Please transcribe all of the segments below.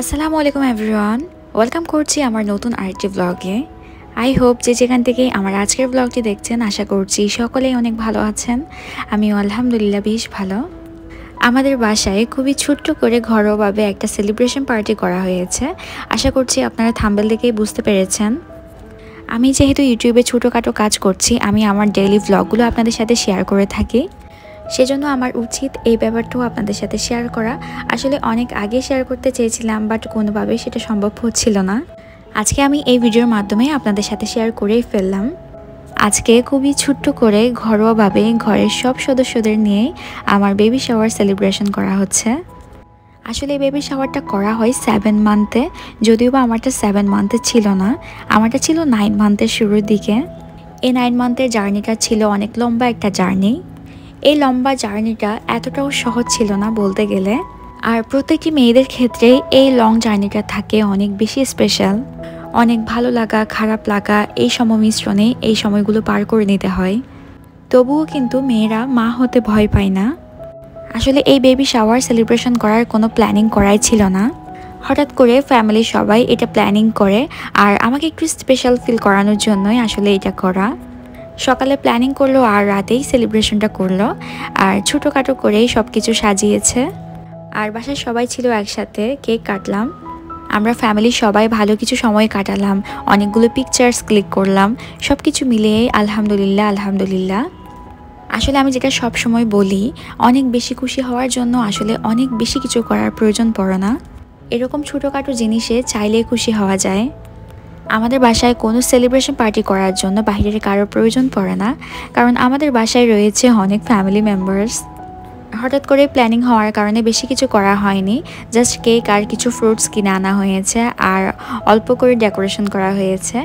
আসসালামু আলাইকুম everyone, welcome করছি আমার নতুন আরেকটি ব্লগে। আই হোপ যে যেখান থেকে আমার আজকের ব্লগটি দেখছেন আশা করছি সকলেই অনেক ভালো আছেন। আমিও আলহামদুলিল্লাহ বেশ ভালো। আমাদের বাসায় খুবই ছোট্ট করে ঘরোয়াভাবে একটা সেলিব্রেশন পার্টি করা হয়েছে। আশা করছি আপনারা থাম্বনেল দেখেই বুঝতে পেরেছেন। আমি যেহেতু ইউটিউবে ছোটোখাটো কাজ করছি, আমি আমার ডেইলি ব্লগগুলো আপনাদের সাথে শেয়ার করে থাকি। সেজন্য আমার উচিত এই ব্যাপারটাও আপনাদের সাথে শেয়ার করা। আসলে অনেক আগে শেয়ার করতে চেয়েছিলাম, বাট কোনোভাবেই সেটা সম্ভব হচ্ছিল না। আজকে আমি এই ভিডিওর মাধ্যমে আপনাদের সাথে শেয়ার করেই ফেললাম। আজকে খুবই ছোট্ট করে ঘরোয়াভাবে ঘরের সব সদস্যদের নিয়ে আমার বেবি শাওয়ার সেলিব্রেশন করা হচ্ছে। আসলে এই বেবি শাওয়ারটা করা হয় 7 মান্থে, যদিও বা আমারটা 7 মান্থে ছিল না, আমারটা ছিল 9 মান্থের শুরুর দিকে। এই 9 মান্থের জার্নিটা ছিল অনেক লম্বা একটা জার্নি। এই লম্বা জার্নিটা এতটাও সহজ ছিল না বলতে গেলে। আর প্রত্যেকটি মেয়েদের ক্ষেত্রেই এই লং জার্নিটা থাকে অনেক বেশি স্পেশাল। অনেক ভালো লাগা, খারাপ লাগা, এই মিশ্রণে এই সময়গুলো পার করে নিতে হয়। তবুও কিন্তু মেয়েরা মা হতে ভয় পায় না। আসলে এই বেবি শাওয়ার সেলিব্রেশন করার কোনো প্ল্যানিং করাই ছিল না। হঠাৎ করে ফ্যামিলির সবাই এটা প্ল্যানিং করে, আর আমাকে একটু স্পেশাল ফিল করানোর জন্যই আসলে এটা করা। সকালে প্ল্যানিং করলো আর রাতেই সেলিব্রেশনটা করলো, আর ছোটোখাটো করেই সব কিছু সাজিয়েছে। আর বাসায় সবাই ছিল একসাথে, কেক কাটলাম। আমরা ফ্যামিলির সবাই ভালো কিছু সময় কাটালাম, অনেকগুলো পিকচার্স ক্লিক করলাম। সব কিছু মিলিয়ে আলহামদুলিল্লাহ আলহামদুলিল্লাহ। আসলে আমি যেটা সব সময় বলি, অনেক বেশি খুশি হওয়ার জন্য আসলে অনেক বেশি কিছু করার প্রয়োজন পড়ে না। এরকম ছোটোখাটো জিনিসে চাইলেই খুশি হওয়া যায়। আমাদের বাসায় কোনো সেলিব্রেশন পার্টি করার জন্য বাইরের কারোর প্রয়োজন পড়ে না, কারণ আমাদের বাসায় রয়েছে অনেক ফ্যামিলি মেম্বার্স। হঠাৎ করে প্ল্যানিং হওয়ার কারণে বেশি কিছু করা হয়নি, জাস্ট কেক আর কিছু ফ্রুটস কিনে আনা হয়েছে, আর অল্প করে ডেকোরেশন করা হয়েছে।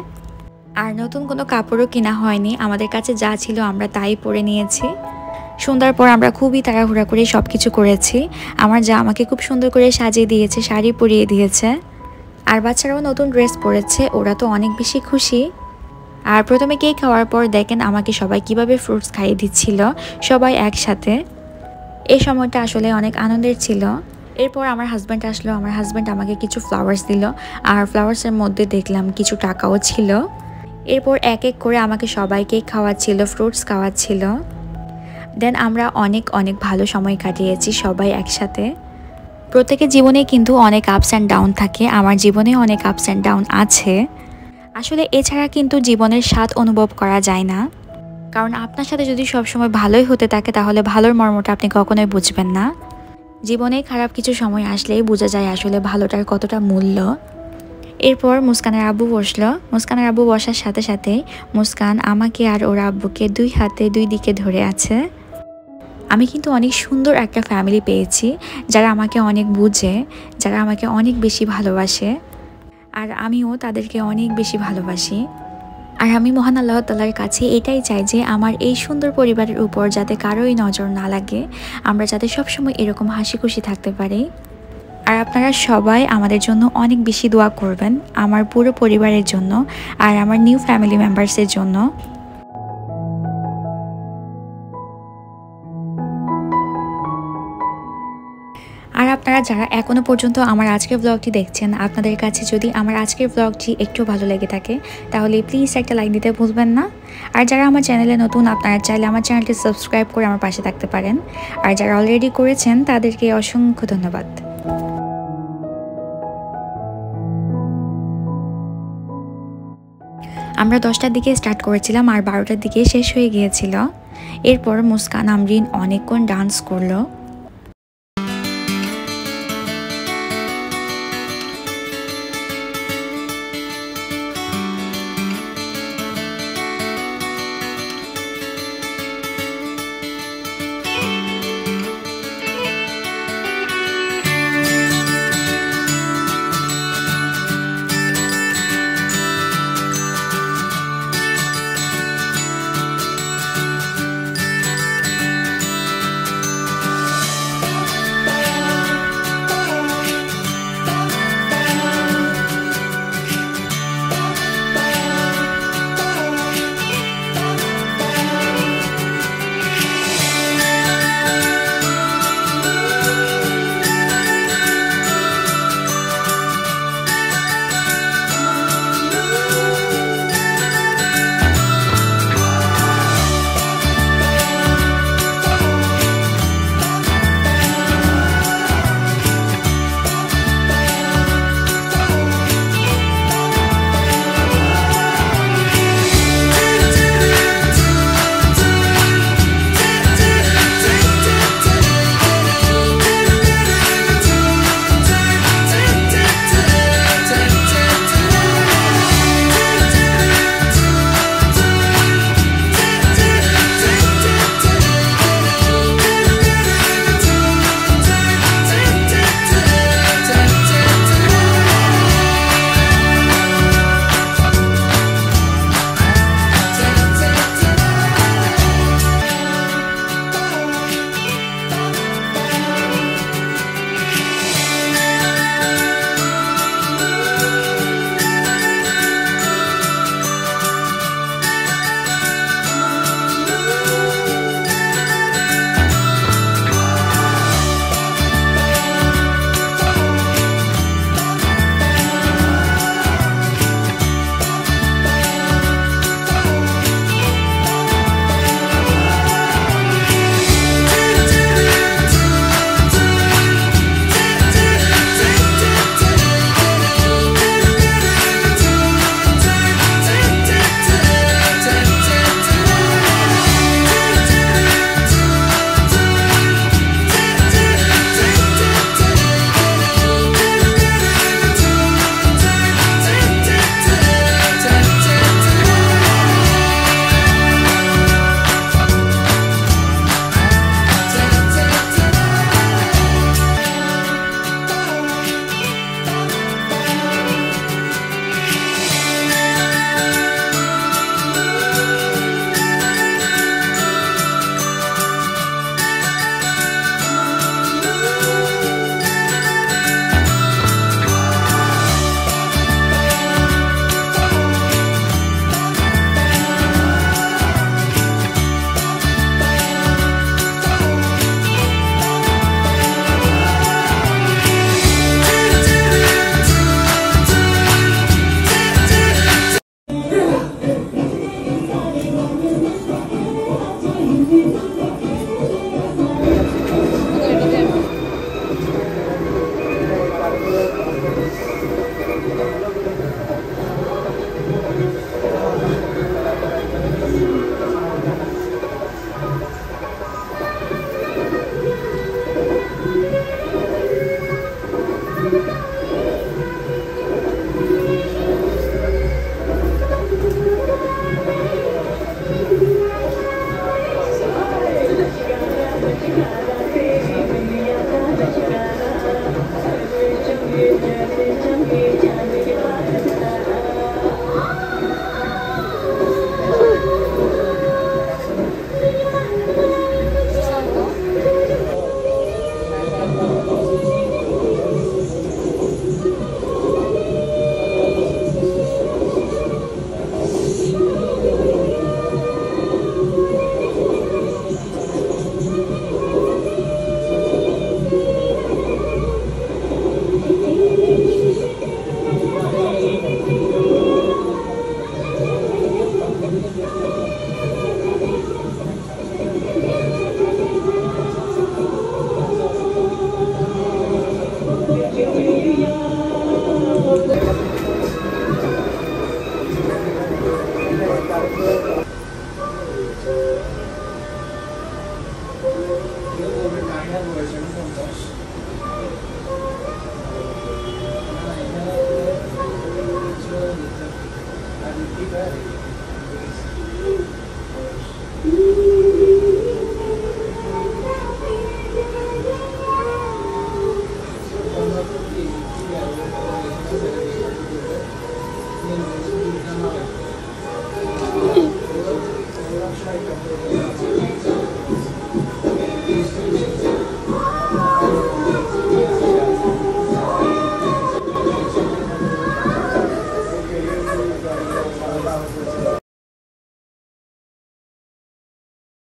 আর নতুন কোনো কাপড়ও কিনা হয়নি, আমাদের কাছে যা ছিল আমরা তাই পরে নিয়েছি। সন্ধ্যার পর আমরা খুবই তাড়াহুড়া করে সব কিছু করেছি। আমার যা আমাকে খুব সুন্দর করে সাজিয়ে দিয়েছে, শাড়ি পরিয়ে দিয়েছে। আর বাচ্চারাও নতুন ড্রেস পরেছে, ওরা তো অনেক বেশি খুশি। আর প্রথমে কেক খাওয়ার পর দেখেন আমাকে সবাই কিভাবে ফ্রুটস খাইয়ে দিচ্ছিল, সবাই একসাথে। এই সময়টা আসলে অনেক আনন্দের ছিল। এরপর আমার হাজব্যান্ড আসলো, আমার হাজব্যান্ড আমাকে কিছু ফ্লাওয়ার্স দিল, আর ফ্লাওয়ার্সের মধ্যে দেখলাম কিছু টাকাও ছিল। এরপর এক এক করে আমাকে সবাই কেক খাওয়াচ্ছিল, ফ্রুটস খাওয়াচ্ছিল। দেন আমরা অনেক অনেক ভালো সময় কাটিয়েছি সবাই একসাথে। প্রত্যেকের জীবনে কিন্তু অনেক আপস অ্যান্ড ডাউন থাকে, আমার জীবনে অনেক আপস অ্যান্ড ডাউন আছে। আসলে এছাড়া কিন্তু জীবনের স্বাদ অনুভব করা যায় না, কারণ আপনার সাথে যদি সবসময় ভালোই হতে থাকে তাহলে ভালোর মর্মটা আপনি কখনোই বুঝবেন না। জীবনে খারাপ কিছু সময় আসলেই বোঝা যায় আসলে ভালোটার কতটা মূল্য। এরপর মুস্কানের আব্বু বসলো। মুস্কানের আব্বু বসার সাথে সাথে মুস্কান আমাকে আর ওর আব্বুকে দুই হাতে দুই দিকে ধরে আছে। আমি কিন্তু অনেক সুন্দর একটা ফ্যামিলি পেয়েছি, যারা আমাকে অনেক বুঝে, যারা আমাকে অনেক বেশি ভালোবাসে, আর আমিও তাদেরকে অনেক বেশি ভালোবাসি। আর আমি মহান আল্লাহ তাআলার কাছে এটাই চাই যে আমার এই সুন্দর পরিবারের উপর যাতে কারোই নজর না লাগে, আমরা যাতে সবসময় এরকম হাসি খুশি থাকতে পারি। আর আপনারা সবাই আমাদের জন্য অনেক বেশি দোয়া করবেন, আমার পুরো পরিবারের জন্য আর আমার নিউ ফ্যামিলি মেম্বার্সের জন্য। আর আপনারা যারা এখনও পর্যন্ত আমার আজকের ব্লগটি দেখছেন, আপনাদের কাছে যদি আমার আজকের ব্লগটি একটু ভালো লেগে থাকে তাহলে প্লিজ একটা লাইক দিতে ভুলবেন না। আর যারা আমার চ্যানেলে নতুন, আপনারা চাইলে আমার চ্যানেলটি সাবস্ক্রাইব করে আমার পাশে থাকতে পারেন। আর যারা অলরেডি করেছেন তাদেরকে অসংখ্য ধন্যবাদ। আমরা 10টার দিকে স্টার্ট করেছিলাম আর 12টার দিকে শেষ হয়ে গিয়েছিল। এরপর মুস্কান আমরিন অনেকক্ষণ ডান্স করলো।